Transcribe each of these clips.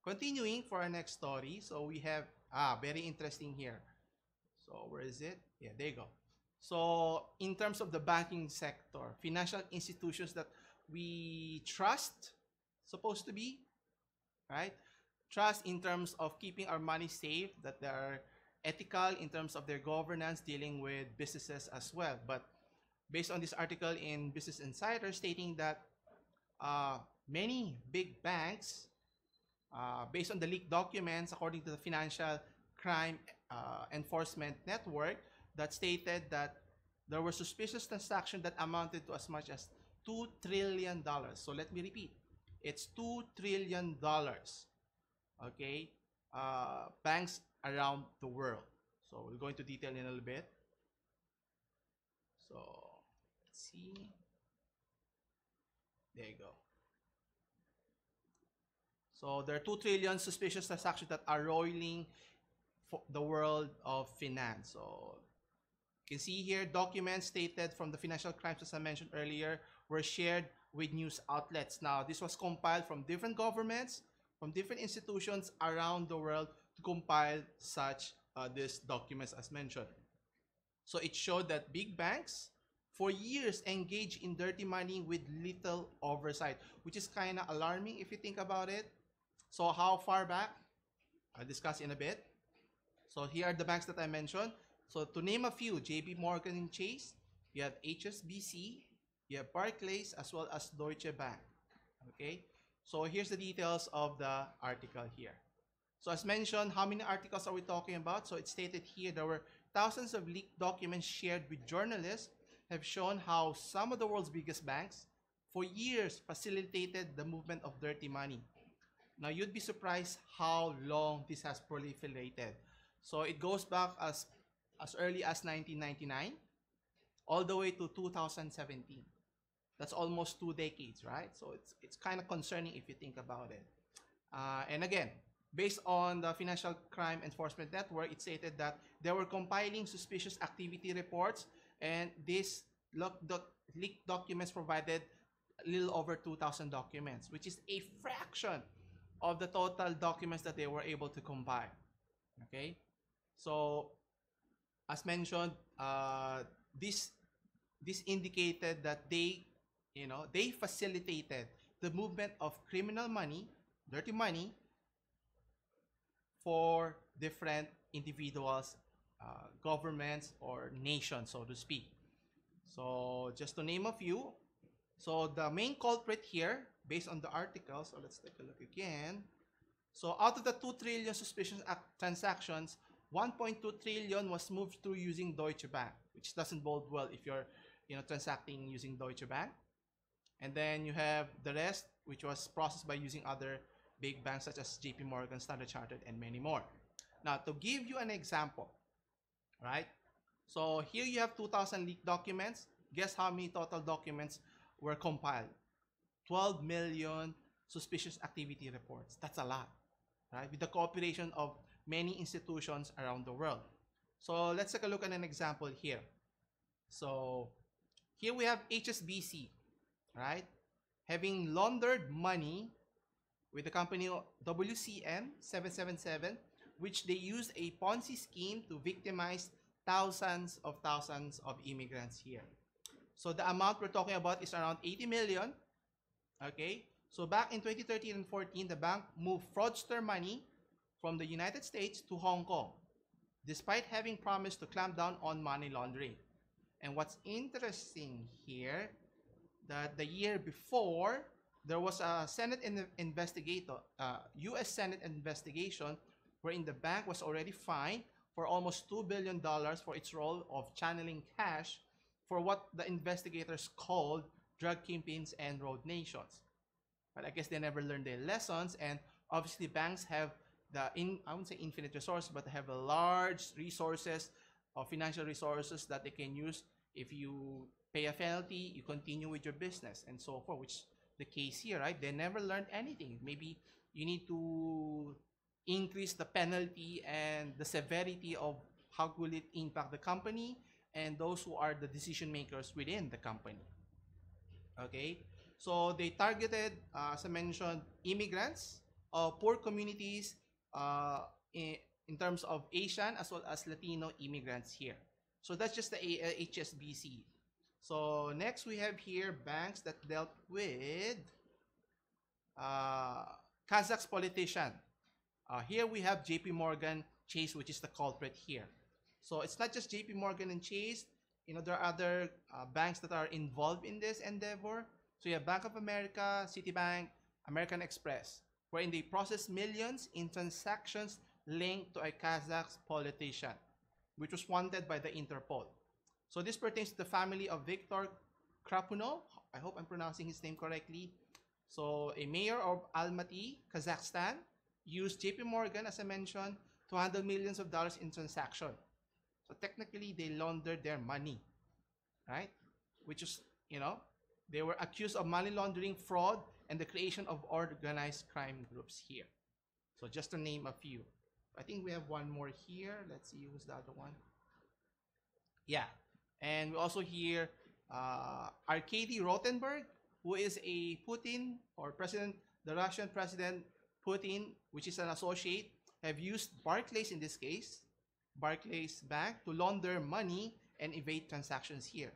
continuing for our next story. So we have, very interesting here. So where is it? Yeah, there you go. So in terms of the banking sector, financial institutions that we trust, supposed to be, right? Trust in terms of keeping our money safe, that they are ethical in terms of their governance, dealing with businesses as well. But based on this article in Business Insider stating that uh, many big banks, based on the leaked documents, according to the Financial Crime Enforcement Network, that stated that there were suspicious transactions that amounted to as much as $2 trillion. So let me repeat, it's $2 trillion. Okay, banks around the world. So we'll go into detail in a little bit. So let's see. There you go. So there are 2 trillion suspicious transactions that are roiling for the world of finance. So you can see here documents stated from the financial crimes, as I mentioned earlier, were shared with news outlets. Now, this was compiled from different governments, from different institutions around the world to compile such these documents as mentioned. So it showed that big banks for years engaged in dirty money with little oversight, which is kind of alarming if you think about it. So how far back? I'll discuss in a bit. So here are the banks that I mentioned. So to name a few, JP Morgan and Chase, you have HSBC, you have Barclays, as well as Deutsche Bank. Okay, so here's the details of the article here. So as mentioned, how many articles are we talking about? So it's stated here there were thousands of leaked documents shared with journalists have shown how some of the world's biggest banks for years facilitated the movement of dirty money. Now you'd be surprised how long this has proliferated. So it goes back as early as 1999 all the way to 2017. That's almost 2 decades, right? So it's kind of concerning if you think about it. And again, based on the Financial Crime Enforcement Network, it stated that they were compiling suspicious activity reports, and these leaked documents provided a little over 2,000 documents, which is a fraction of the total documents that they were able to compile. Okay, so as mentioned, this indicated that they facilitated the movement of criminal money, dirty money, for different individuals, governments, or nations, so to speak. So just to name a few, so the main culprit here, based on the article, so let's take a look again. So out of the 2 trillion suspicious transactions, 1.2 trillion was moved through using Deutsche Bank, which doesn't bode well if you're transacting using Deutsche Bank. And then you have the rest, which was processed by using other big banks such as JP Morgan, Standard Chartered, and many more. Now, to give you an example, right? So here you have 2,000 leaked documents. Guess how many total documents were compiled? 12 million suspicious activity reports. That's a lot, right? With the cooperation of many institutions around the world. So let's take a look at an example here. So here we have HSBC, right? Having laundered money with the company WCM 777, which they used a Ponzi scheme to victimize thousands of immigrants here. So the amount we're talking about is around 80 million. Okay, so back in 2013 and 14, the bank moved fraudster money from the United States to Hong Kong, despite having promised to clamp down on money laundering. And what's interesting here, that the year before, there was a Senate investigator, U.S. Senate investigation, wherein the bank was already fined for almost $2 billion for its role of channeling cash for what the investigators called drug kingpins and road nations. But I guess they never learned their lessons, and obviously banks have I wouldn't say infinite resources, but they have a large resources of financial resources that they can use. If you pay a penalty, you continue with your business and so forth, which is the case here, right? They never learned anything. Maybe you need to increase the penalty and the severity of how will it impact the company and those who are the decision makers within the company. Okay, so they targeted, as I mentioned, immigrants, of poor communities uh, in, in terms of Asian as well as Latino immigrants here. So that's just the HSBC. So next we have here banks that dealt with uh, Kazakh's politician. Here we have JP Morgan Chase, which is the culprit here. So it's not just JP Morgan and Chase. There are other banks that are involved in this endeavor. So you have Bank of America, Citibank, American Express, wherein they process millions in transactions linked to a Kazakh politician, which was wanted by the Interpol. So this pertains to the family of Viktor Krapunov. I hope I'm pronouncing his name correctly. So a mayor of Almaty, Kazakhstan, used JP Morgan, as I mentioned, to handle millions of dollars in transaction. So technically, they laundered their money, right? Which is, they were accused of money laundering, fraud, and the creation of organized crime groups here. So just to name a few. I think we have one more here. Let's see who's the other one. Yeah, and we also hear Arkady Rotenberg, who is a Putin or president, the Russian president Putin, which is an associate, have used Barclays in this case, Barclays Bank, to launder money and evade transactions here.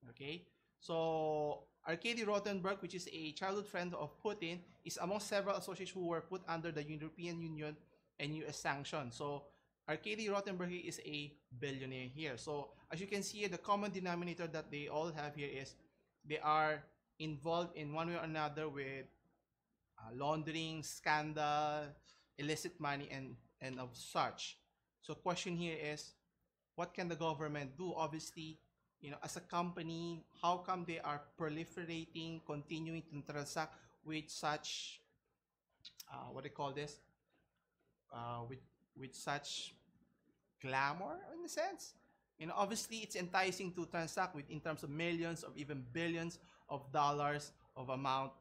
Okay, so Arkady Rotenberg, which is a childhood friend of Putin, is among several associates who were put under the European Union and US sanctions. So Arkady Rotenberg is a billionaire here. So as you can see, the common denominator that they all have here is they are involved in one way or another with laundering, scandal, illicit money, and of such. So question here is, what can the government do? Obviously, as a company, how come they are proliferating, continuing to transact with such, what do you call this? With such glamour, in a sense? Obviously, it's enticing to transact with in terms of millions or even billions of dollars of amount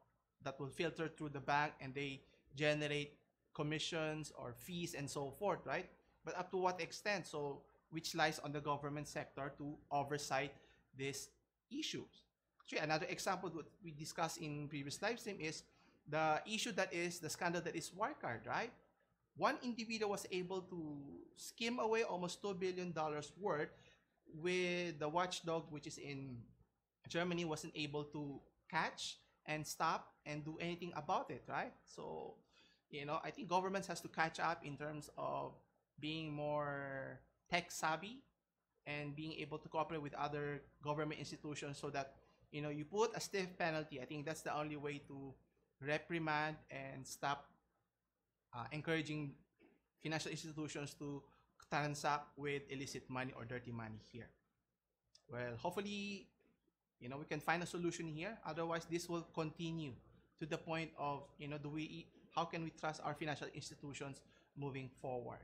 that will filter through the bank, and they generate commissions or fees and so forth, right? But up to what extent? So which lies on the government sector to oversight these issues. Actually, another example that we discussed in previous live stream is the issue that is the scandal that is Wirecard, right? One individual was able to skim away almost $2 billion worth, with the watchdog, which is in Germany, wasn't able to catch and stop and do anything about it, right? So, I think governments has to catch up in terms of being more tech savvy and being able to cooperate with other government institutions so that, you put a stiff penalty. I think that's the only way to reprimand and stop encouraging financial institutions to transact with illicit money or dirty money here. Well, hopefully, we can find a solution here. Otherwise, this will continue to the point of, how can we trust our financial institutions moving forward?